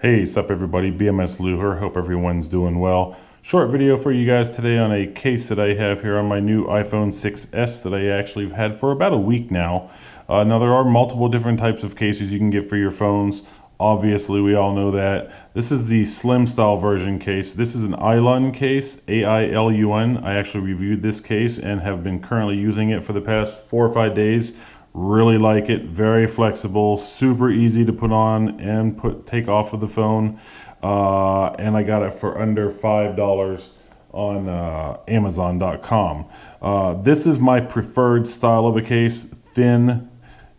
Hey, sup everybody, BMS Lou here. Hope everyone's doing well. Short video for you guys today on a case that I have here on my new iPhone 6s that I actually have had for about a week now. Now there are multiple different types of cases you can get for your phones. Obviously, we all know that. This is the slim style version case. This is an Ailun case, A-I-L-U-N. I actually reviewed this case and have been currently using it for the past 4 or 5 days. Really like it, very flexible, super easy to put on and take off of the phone. And I got it for under $5 on Amazon.com. This is my preferred style of a case, thin,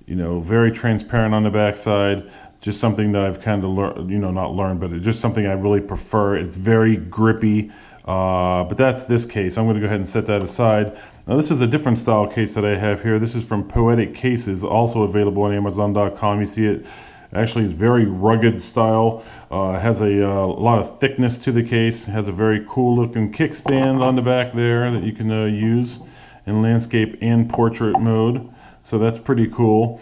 very transparent on the backside. Just something that I've kind of learned, not learned, but it's just something I really prefer. It's very grippy, but that's this case. I'm going to go ahead and set that aside. Now this is a different style case that I have here. This is from Poetic Cases, also available on Amazon.com. You see it actually is very rugged style. It has a lot of thickness to the case. It has a very cool looking kickstand on the back there that you can use in landscape and portrait mode. So that's pretty cool.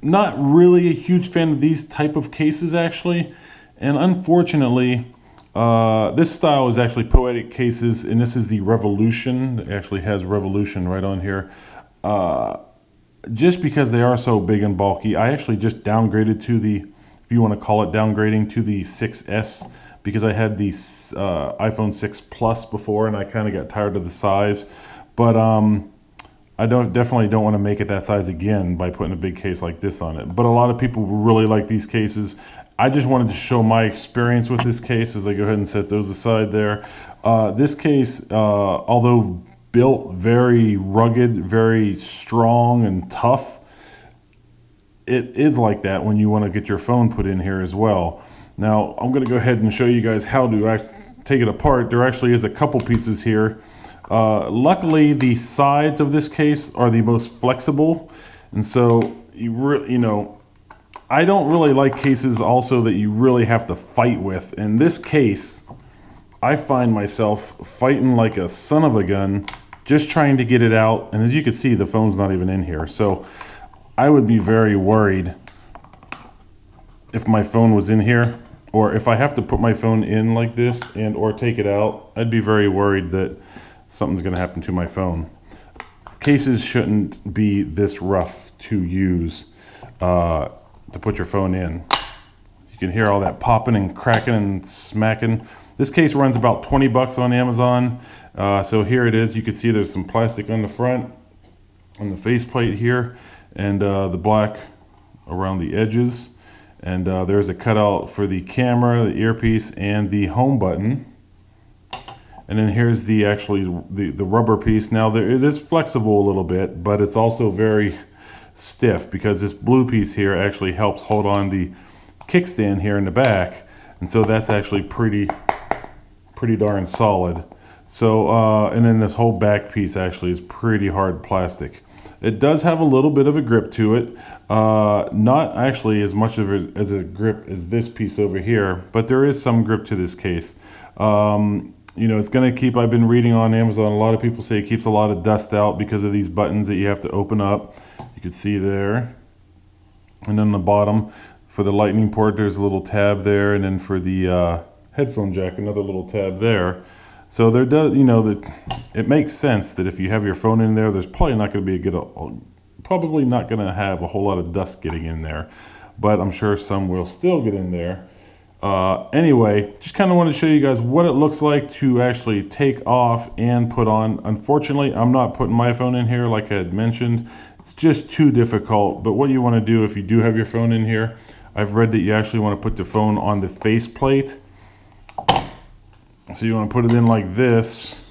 Not really a huge fan of these type of cases actually, and unfortunately this style is actually Poetic Cases, and this is the Revolution. It actually has Revolution right on here. Just because they are so big and bulky, I actually just downgraded to the, if you want to call it downgrading, to the 6S, because I had the iPhone 6 Plus before and I kind of got tired of the size. But I definitely don't want to make it that size again by putting a big case like this on it. But a lot of people really like these cases. I just wanted to show my experience with this case as I go ahead and set those aside there. This case, although built very rugged, very strong and tough, it is like that when you want to get your phone put in here as well. Now I'm going to go ahead and show you guys how to take it apart. There actually is a couple pieces here. Luckily, the sides of this case are the most flexible, and so I don't really like cases also that you really have to fight with. In this case, I find myself fighting like a son of a gun, just trying to get it out, and as you can see, the phone's not even in here. So I would be very worried if my phone was in here, or if I have to put my phone in like this and or take it out, I'd be very worried that something's going to happen to my phone. Cases shouldn't be this rough to use to put your phone in. You can hear all that popping and cracking and smacking. This case runs about 20 bucks on Amazon. So here it is. You can see there's some plastic on the front, on the faceplate here, and the black around the edges. And there's a cutout for the camera, the earpiece, and the home button. And then here's the the rubber piece. Now it is flexible a little bit, but it's also very stiff because this blue piece here actually helps hold on the kickstand here in the back, and so that's actually pretty darn solid. So and then this whole back piece actually is pretty hard plastic. It does have a little bit of a grip to it, not actually as much of as a grip as this piece over here, but there is some grip to this case. It's going to keep, I've been reading on Amazon, a lot of people say it keeps a lot of dust out because of these buttons that you have to open up. You can see there. And then the bottom, for the lightning port, there's a little tab there. And then for the headphone jack, another little tab there. So there does, it makes sense that if you have your phone in there, there's probably not going to be probably not going to have a whole lot of dust getting in there. But I'm sure some will still get in there. Anyway, just kind of want to show you guys what it looks like to actually take off and put on. Unfortunately, I'm not putting my phone in here like I had mentioned. It's just too difficult. But what you want to do if you do have your phone in here, I've read that you actually want to put the phone on the faceplate. So you want to put it in like this,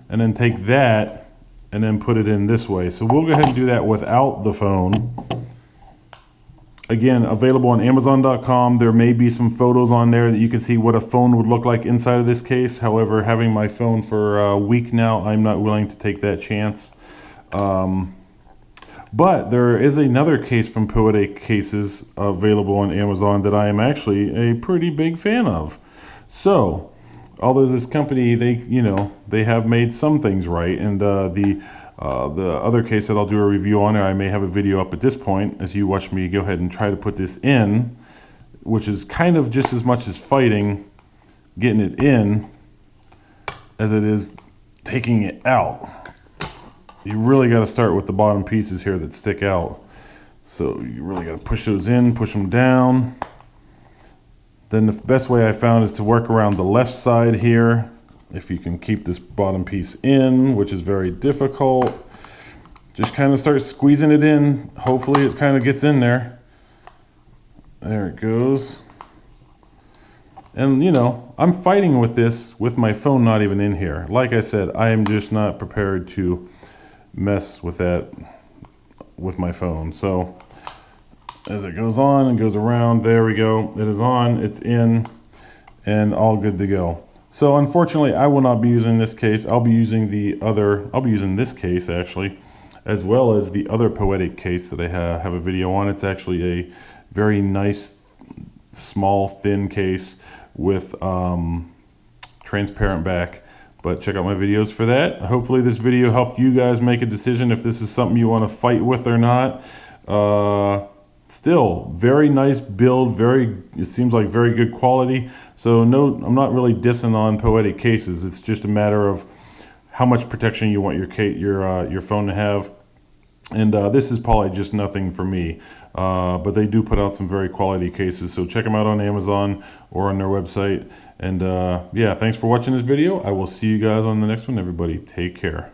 and then take that and then put it in this way. So we'll go ahead and do that without the phone. Again, available on Amazon.com. There may be some photos on there that you can see what a phone would look like inside of this case. However, having my phone for a week now, I'm not willing to take that chance. But there is another case from Poetic Cases available on Amazon that I am actually a pretty big fan of. So, although this company, they have made some things right, and the other case that I'll do a review on, or I may have a video up at this point as you watch me go ahead and try to put this in. which is kind of just as much as fighting getting it in as it is taking it out. You really got to start with the bottom pieces here that stick out. So you really got to push those in, push them down. Then the best way I found is to work around the left side here. If you can keep this bottom piece in, which is very difficult, just kind of start squeezing it in. Hopefully it kind of gets in there. There it goes. And you know, I'm fighting with this with my phone not even in here. Like I said, I am just not prepared to mess with that with my phone. So as it goes on and goes around, there we go. It is on, it's in, and all good to go. So unfortunately, I will not be using this case. I'll be using this case actually, as well as the other Poetic case that I have a video on. It's actually a very nice, small, thin case with transparent back. But check out my videos for that. Hopefully this video helped you guys make a decision if this is something you want to fight with or not. Still, very nice build, it seems like very good quality. So no, I'm not really dissing on Poetic cases. It's just a matter of how much protection you want your phone to have. And this is probably just nothing for me. But they do put out some very quality cases. So check them out on Amazon or on their website. And yeah, thanks for watching this video. I will see you guys on the next one. Everybody, take care.